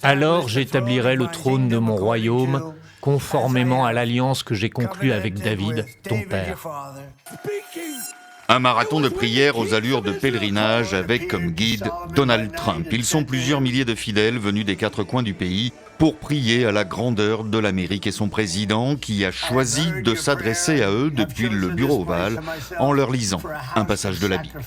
Alors j'établirai le trône de mon royaume, conformément à l'alliance que j'ai conclue avec David, ton père. Un marathon de prière aux allures de pèlerinage avec comme guide Donald Trump. Ils sont plusieurs milliers de fidèles venus des quatre coins du pays pour prier à la grandeur de l'Amérique et son président qui a choisi de s'adresser à eux depuis le bureau ovale en leur lisant un passage de la Bible.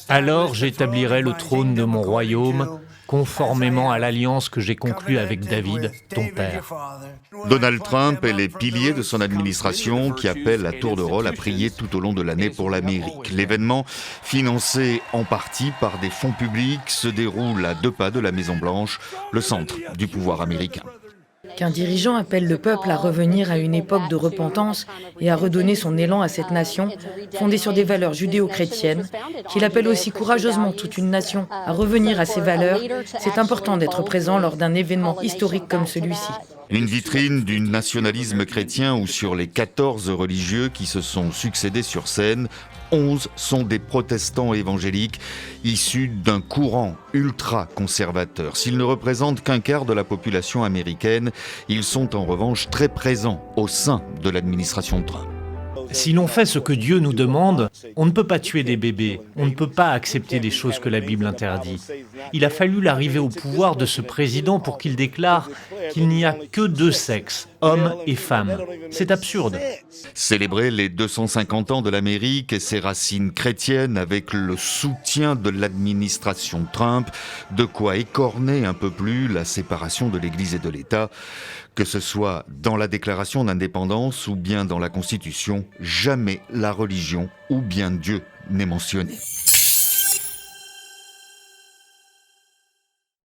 Alors j'établirai le trône de mon royaume, conformément à l'alliance que j'ai conclue avec David, ton père. Donald Trump est les piliers de son administration qui appelle à tour de rôle à prier tout au long de l'année pour l'Amérique. L'événement, financé en partie par des fonds publics, se déroule à 2 pas de la Maison-Blanche, le centre du pouvoir américain. Qu'un dirigeant appelle le peuple à revenir à une époque de repentance et à redonner son élan à cette nation, fondée sur des valeurs judéo-chrétiennes, qu'il appelle aussi courageusement toute une nation à revenir à ces valeurs, c'est important d'être présent lors d'un événement historique comme celui-ci. Une vitrine du nationalisme chrétien où sur les 14 religieux qui se sont succédés sur scène, 11 sont des protestants évangéliques issus d'un courant ultra-conservateur. S'ils ne représentent qu'un quart de la population américaine, ils sont en revanche très présents au sein de l'administration Trump. Si l'on fait ce que Dieu nous demande, on ne peut pas tuer des bébés, on ne peut pas accepter des choses que la Bible interdit. Il a fallu l'arrivée au pouvoir de ce président pour qu'il déclare qu'il n'y a que 2 sexes, hommes et femmes. C'est absurde. Célébrer les 250 ans de l'Amérique et ses racines chrétiennes avec le soutien de l'administration Trump, de quoi écorner un peu plus la séparation de l'Église et de l'État. Que ce soit dans la déclaration d'indépendance ou bien dans la Constitution, jamais la religion ou bien Dieu n'est mentionné.